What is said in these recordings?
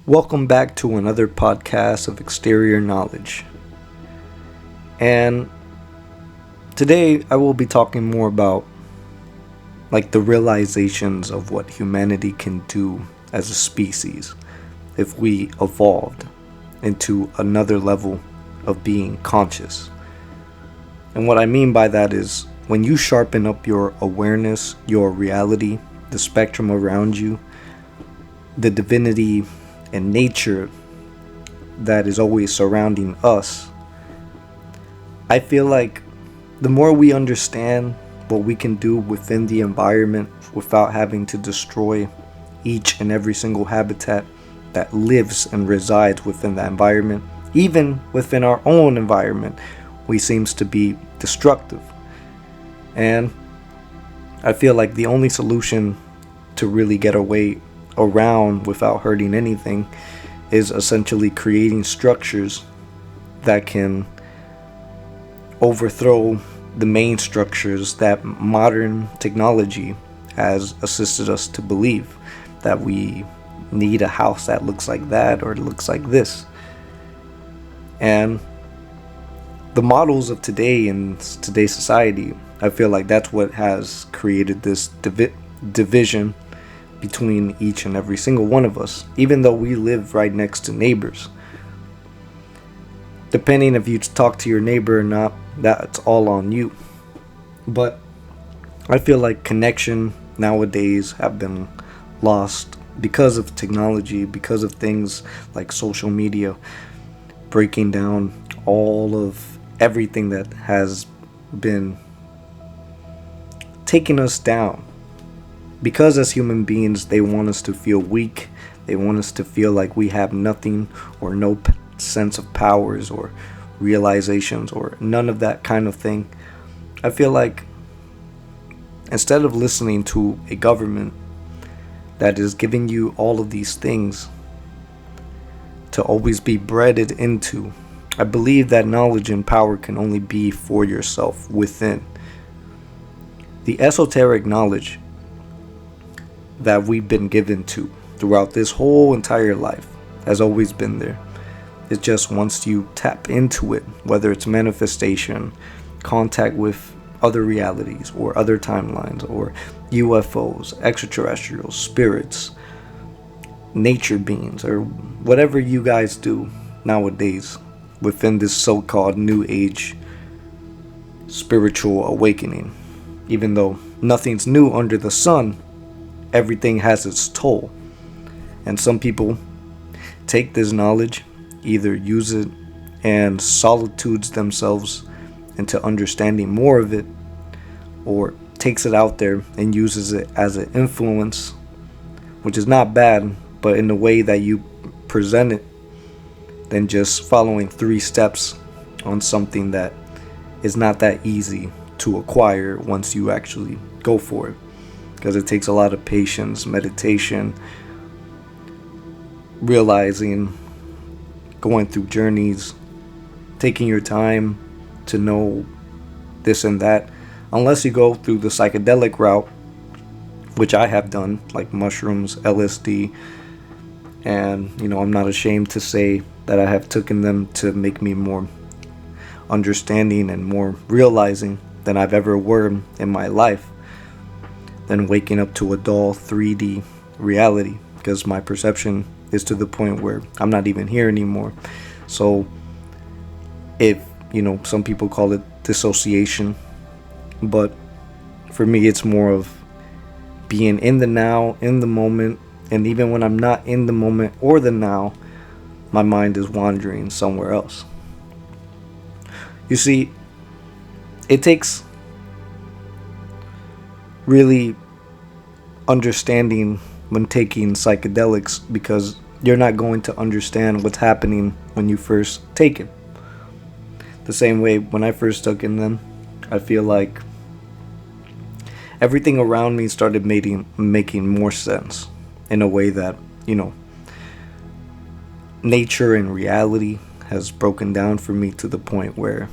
Welcome back to another podcast of Exterior Knowledge. And today I will be talking more about the realizations of what humanity can do as a species if we evolved into another level of being conscious. And what I mean by that is when you sharpen up your awareness, your reality, the spectrum around you, the divinity and nature that is always surrounding us, I feel like the more we understand what we can do within the environment without having to destroy each and every single habitat that lives and resides within that environment, even within our own environment, we seems to be destructive. And I feel like the only solution to really get away around without hurting anything is essentially creating structures that can overthrow the main structures that modern technology has assisted us to believe, that we need a house that looks like that or looks like this. And the models of today in today's society, I feel like that's what has created this division between each and every single one of us, even though we live right next to neighbors. Depending if you talk to your neighbor or not, that's all on you. But I feel like connection nowadays have been lost because of technology, because of things like social media breaking down all of everything that has been taking us down. Because as human beings, they want us to feel weak. They want us to feel like we have nothing or no sense of powers or realizations or none of that kind of thing. I feel like instead of listening to a government that is giving you all of these things to always be breaded into, I believe that knowledge and power can only be for yourself within. The esoteric knowledge that we've been given to throughout this whole entire life has always been there. It's just once you tap into it, whether it's manifestation, contact with other realities or other timelines or UFOs, extraterrestrials, spirits, nature beings, or whatever you guys do nowadays within this so-called new age spiritual awakening. Even though nothing's new under the sun, everything has its toll. And some people take this knowledge, either use it and solitudes themselves into understanding more of it, or takes it out there and uses it as an influence, which is not bad, but in the way that you present it, than just following 3 steps on something that is not that easy to acquire once you actually go for it. Because it takes a lot of patience, meditation, realizing, going through journeys, taking your time to know this and that. Unless you go through the psychedelic route, which I have done, like mushrooms, LSD, and I'm not ashamed to say that I have taken them to make me more understanding and more realizing than I've ever were in my life, than waking up to a dull 3D reality, because my perception is to the point where I'm not even here anymore. So if some people call it dissociation, but for me it's more of being in the now, in the moment. And even when I'm not in the moment or the now, my mind is wandering somewhere else. You see, it takes really understanding when taking psychedelics, because you're not going to understand what's happening when you first take it. The same way when I first took in them, I feel like everything around me started making more sense in a way that, nature and reality has broken down for me to the point where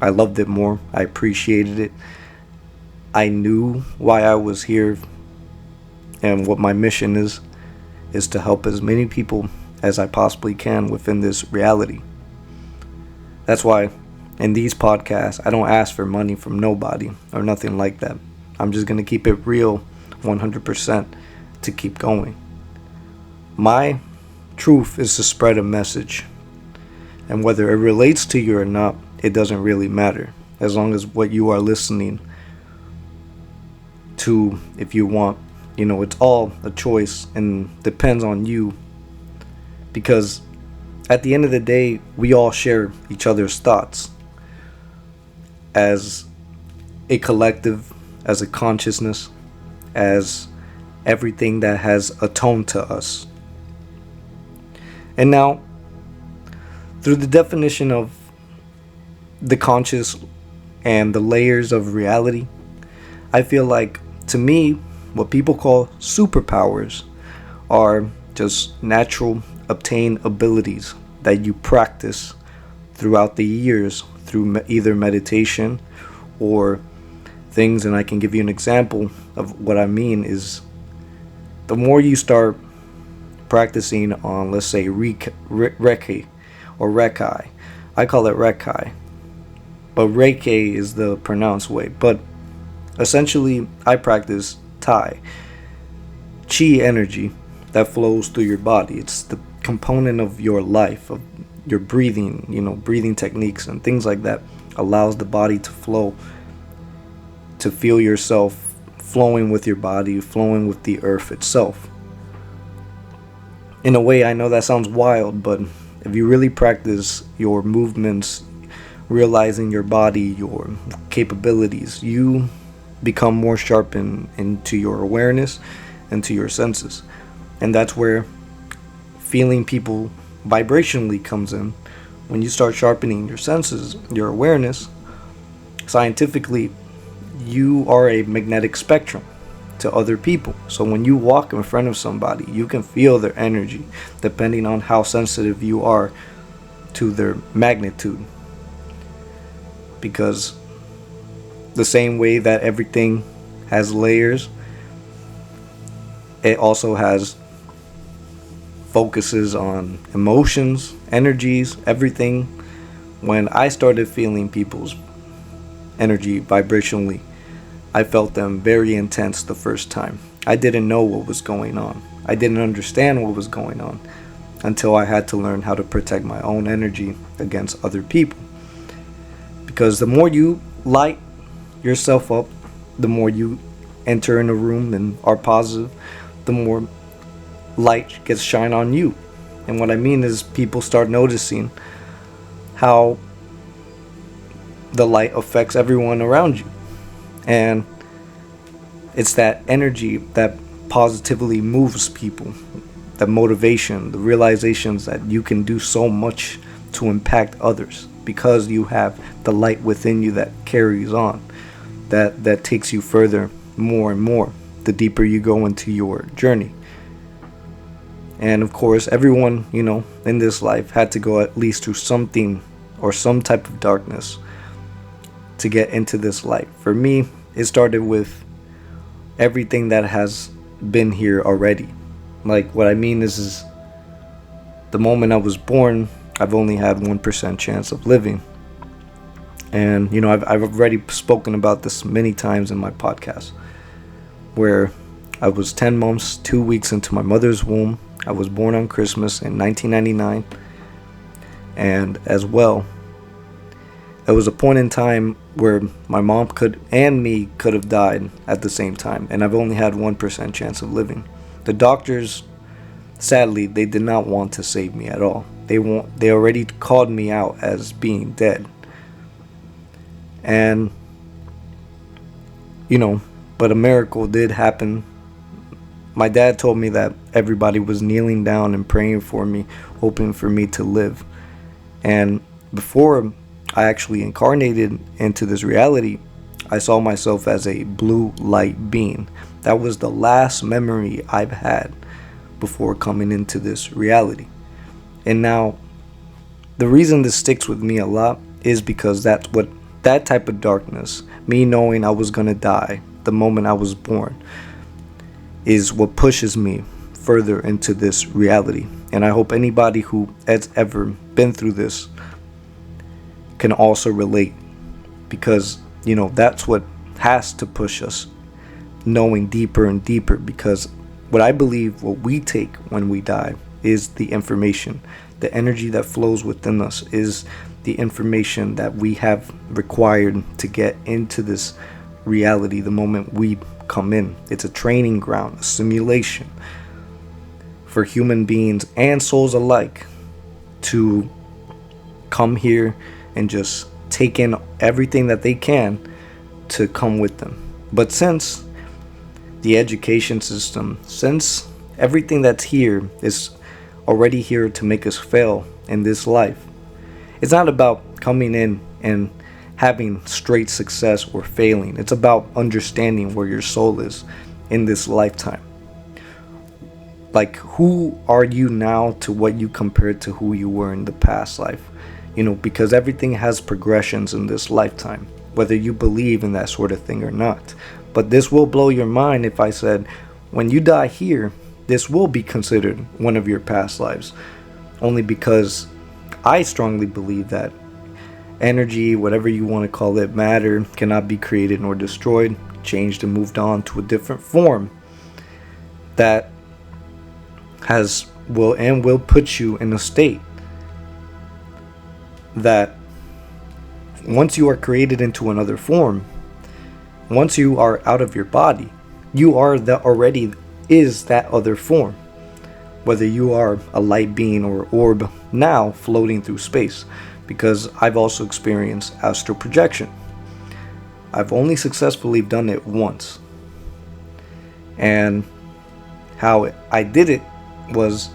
I loved it more. I appreciated it. I knew why I was here and what my mission is. is to help as many people as I possibly can within this reality. That's why in these podcasts, I don't ask for money from nobody or nothing like that. I'm just going to keep it real 100% to keep going. My truth is to spread a message. And whether it relates to you or not, it doesn't really matter. As long as what you are listening to, if you want, it's all a choice and depends on you. Because at the end of the day, we all share each other's thoughts as a collective, as a consciousness, as everything that has a tone to us. And now, through the definition of the conscious and the layers of reality, I feel like, to me, what people call superpowers are just natural obtained abilities that you practice throughout the years through either meditation or things. And I can give you an example of what I mean is, the more you start practicing on, let's say, Reiki or Reiki. I call it Reiki, but Reiki is the pronounced way. But essentially, I practice Tai, Chi energy that flows through your body. It's the component of your life, of your breathing, breathing techniques and things like that, allows the body to flow, to feel yourself flowing with your body, flowing with the earth itself. In a way, I know that sounds wild, but if you really practice your movements, realizing your body, your capabilities, you become more sharpened into your awareness and to your senses. And that's where feeling people vibrationally comes in. When you start sharpening your senses, your awareness, scientifically, you are a magnetic spectrum to other people. So when you walk in front of somebody, you can feel their energy depending on how sensitive you are to their magnitude. Because the same way that everything has layers, it also has focuses on emotions, energies, everything. When I started feeling people's energy vibrationally, I felt them very intense the first time. I didn't know what was going on. I didn't understand what was going on until I had to learn how to protect my own energy against other people. Because the more you light yourself up, the more you enter in a room and are positive, the more light gets shine on you. And what I mean is, people start noticing how the light affects everyone around you. And it's that energy that positively moves people, the motivation, the realizations that you can do so much to impact others because you have the light within you that carries on, that takes you further, more and more, the deeper you go into your journey. And of course, everyone, in this life had to go at least through something or some type of darkness to get into this light. For me, it started with everything that has been here already. Like, what I mean is the moment I was born, I've only had 1% chance of living. And, I've already spoken about this many times in my podcast, where I was 10 months, 2 weeks into my mother's womb. I was born on Christmas in 1999. And as well, there was a point in time where my mom and me could have died at the same time, and I've only had 1% chance of living. The doctors, sadly, they did not want to save me at all. They already called me out as being dead. And but a miracle did happen. My dad told me that everybody was kneeling down and praying for me, hoping for me to live. And before I actually incarnated into this reality, I saw myself as a blue light being. That was the last memory I've had before coming into this reality. And now, the reason this sticks with me a lot is because that type of darkness, me knowing I was going to die the moment I was born, is what pushes me further into this reality. And I hope anybody who has ever been through this can also relate, because that's what has to push us knowing deeper and deeper. Because what I believe, what we take when we die, is the information. The energy that flows within us is the information that we have required to get into this reality the moment we come in. It's a training ground, a simulation for human beings and souls alike to come here and just take in everything that they can to come with them. But since the education system, since everything that's here is already here to make us fail in this life, it's not about coming in and having straight success or failing. It's about understanding where your soul is in this lifetime. Like, who are you now to what you compared to who you were in the past life? Because everything has progressions in this lifetime, whether you believe in that sort of thing or not. But this will blow your mind if I said, when you die here, this will be considered one of your past lives. Only because I strongly believe that energy, whatever you want to call it, matter, cannot be created nor destroyed, changed and moved on to a different form that will put you in a state that once you are created into another form, once you are out of your body, you are that already is that other form. Whether you are a light being or orb now floating through space, because I've also experienced astral projection. I've only successfully done it once. And how I did it was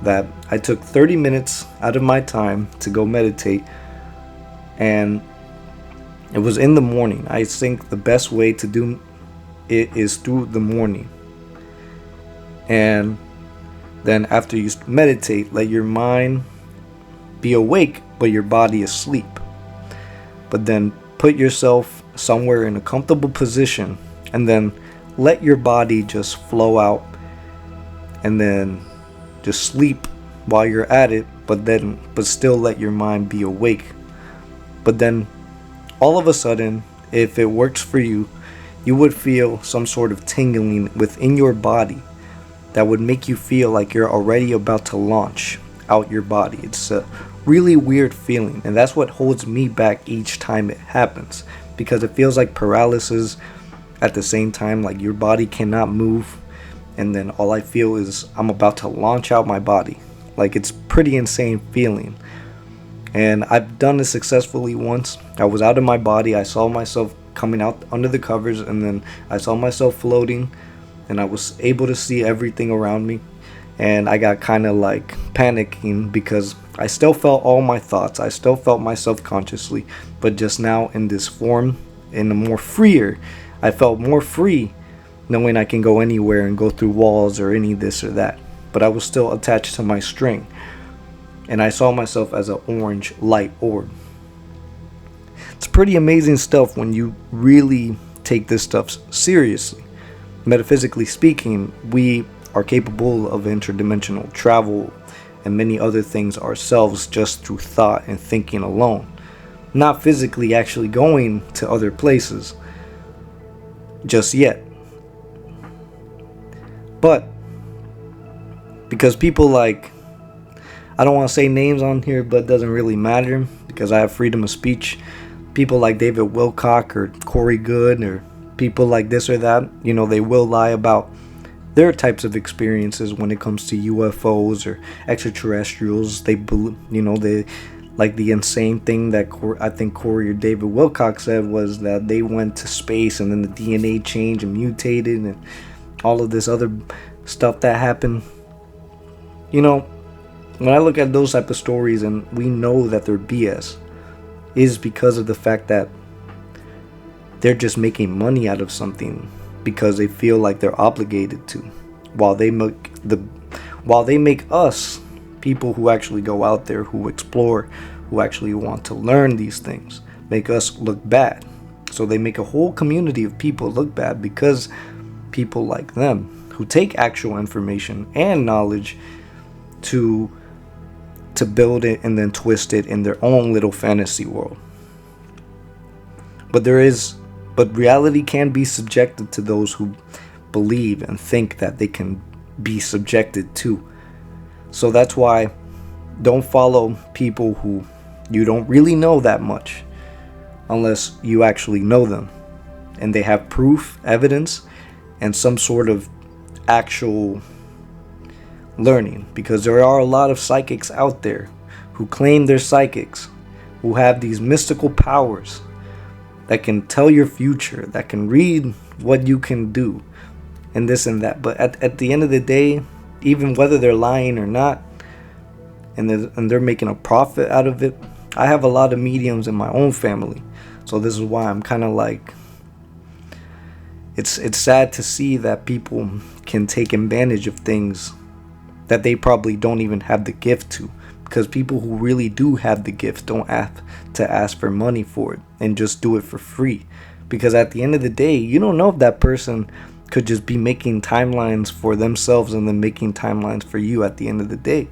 that I took 30 minutes out of my time to go meditate, and it was in the morning. I think the best way to do it is through the morning. And then after you meditate, let your mind be awake but your body asleep. But then put yourself somewhere in a comfortable position, and then let your body just flow out, and then just sleep while you're at it, but still let your mind be awake. But then all of a sudden, if it works for you, you would feel some sort of tingling within your body that would make you feel like you're already about to launch out your body. It's a really weird feeling, and that's what holds me back each time it happens, because it feels like paralysis at the same time, like your body cannot move, and then all I feel is I'm about to launch out my body. Like, it's pretty insane feeling. And I've done this successfully once. I was out of my body, I saw myself coming out under the covers, and then I saw myself floating, and I was able to see everything around me. And I got kind of like panicking because I still felt all my thoughts. I still felt myself consciously, but just now in this form, in a more freer, I felt more free, knowing I can go anywhere and go through walls or any this or that. But I was still attached to my string, and I saw myself as an orange light orb. It's pretty amazing stuff when you really take this stuff seriously. Metaphysically speaking, we are capable of interdimensional travel and many other things ourselves just through thought and thinking alone, not physically actually going to other places just yet. But because people like, I don't want to say names on here, but it doesn't really matter because I have freedom of speech. People like David Wilcock or Corey Good or people like this or that, they will lie about their types of experiences when it comes to UFOs or extraterrestrials. They like the insane thing that I think Corey or David Wilcock said was that they went to space and then the DNA changed and mutated and all of this other stuff that happened. When I look at those type of stories and we know that they're BS, is because of the fact that they're just making money out of something because they feel like they're obligated to, while they make us, people who actually go out there, who explore, who actually want to learn these things, make us look bad. So they make a whole community of people look bad because people like them, who take actual information and knowledge to build it and then twist it in their own little fantasy world. But reality can be subjected to those who believe and think that they can be subjected to. So that's why don't follow people who you don't really know that much, unless you actually know them and they have proof, evidence, and some sort of actual learning. Because there are a lot of psychics out there who claim they're psychics, who have these mystical powers that can tell your future, that can read what you can do, and this and that. But at the end of the day, even whether they're lying or not, and they're making a profit out of it, I have a lot of mediums in my own family. So this is why I'm kind of like, it's sad to see that people can take advantage of things that they probably don't even have the gift to. Because people who really do have the gift don't have to ask for money for it and just do it for free. Because at the end of the day, you don't know if that person could just be making timelines for themselves and then making timelines for you at the end of the day.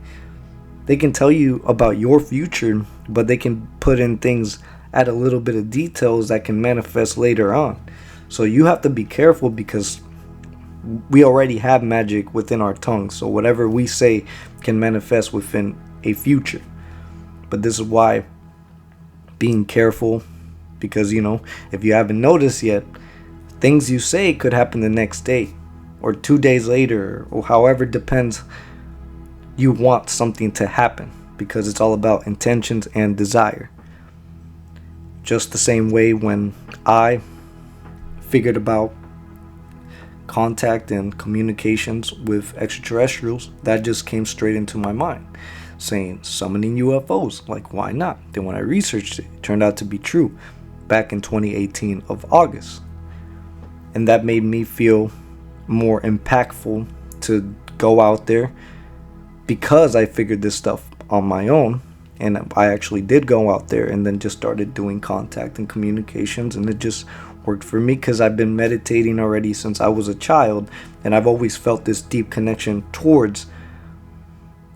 They can tell you about your future, but they can put in things, add a little bit of details that can manifest later on. So you have to be careful, because we already have magic within our tongue. So whatever we say can manifest within a future. But this is why being careful, because if you haven't noticed yet, things you say could happen the next day or 2 days later, or however, depends. You want something to happen, because it's all about intentions and desire. Just the same way when I figured about contact and communications with extraterrestrials, that just came straight into my mind, saying summoning UFOs, like why not? Then when I researched it, it turned out to be true back in 2018 of August. And that made me feel more impactful to go out there, because I figured this stuff on my own. And I actually did go out there and then just started doing contact and communications, and it just worked for me, because I've been meditating already since I was a child, and I've always felt this deep connection towards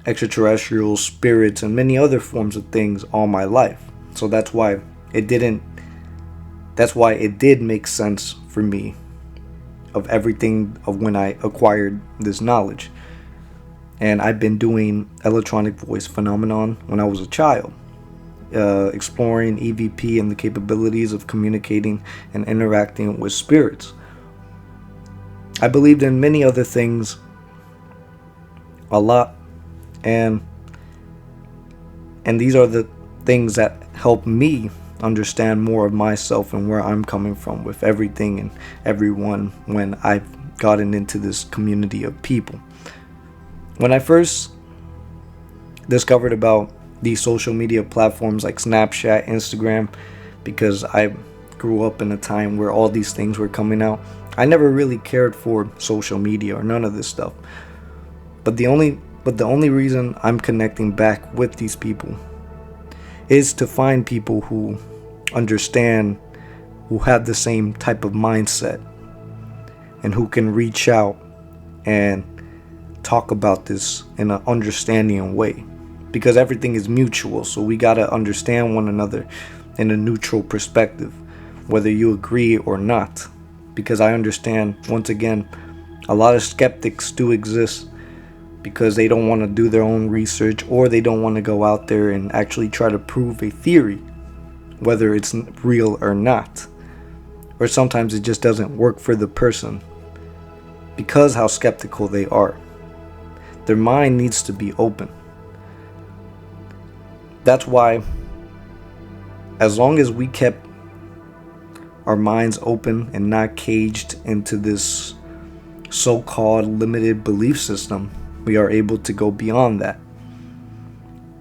extraterrestrials, spirits, and many other forms of things all my life. So that's why it did make sense for me of everything of when I acquired this knowledge. And I've been doing electronic voice phenomenon when I was a child, exploring EVP and the capabilities of communicating and interacting with spirits. I believed in many other things a lot, and these are the things that help me understand more of myself and where I'm coming from with everything and everyone when I've gotten into this community of people. When I first discovered about these social media platforms like Snapchat, Instagram, because I grew up in a time where all these things were coming out, I never really cared for social media or none of this stuff. But the only reason I'm connecting back with these people is to find people who understand, who have the same type of mindset, and who can reach out and talk about this in an understanding way, because everything is mutual. So we gotta understand one another in a neutral perspective, whether you agree or not. Because I understand, once again, a lot of skeptics do exist, because they don't want to do their own research, or they don't want to go out there and actually try to prove a theory, whether it's real or not. Or sometimes it just doesn't work for the person, because how skeptical they are. Their mind needs to be open. That's why, as long as we kept our minds open and not caged into this so-called limited belief system, we are able to go beyond that.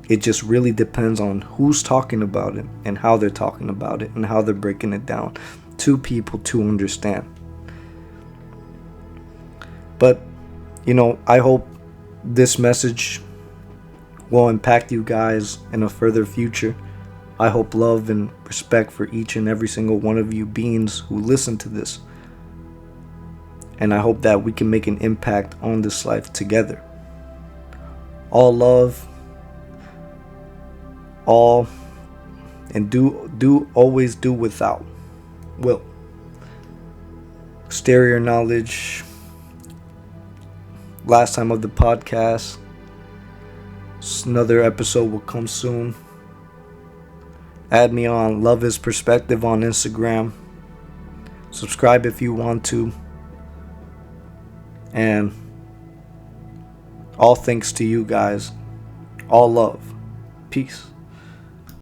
It just really depends on who's talking about it and how they're talking about it and how they're breaking it down to people to understand. But, I hope this message will impact you guys in a further future. I hope love and respect for each and every single one of you beings who listen to this. And I hope that we can make an impact on this life together. All love, all, and do always do without will. Exterior knowledge. Last time of the podcast. Another episode will come soon. Add me on Love Is Perspective on Instagram. Subscribe if you want to. And all thanks to you guys. All love. Peace.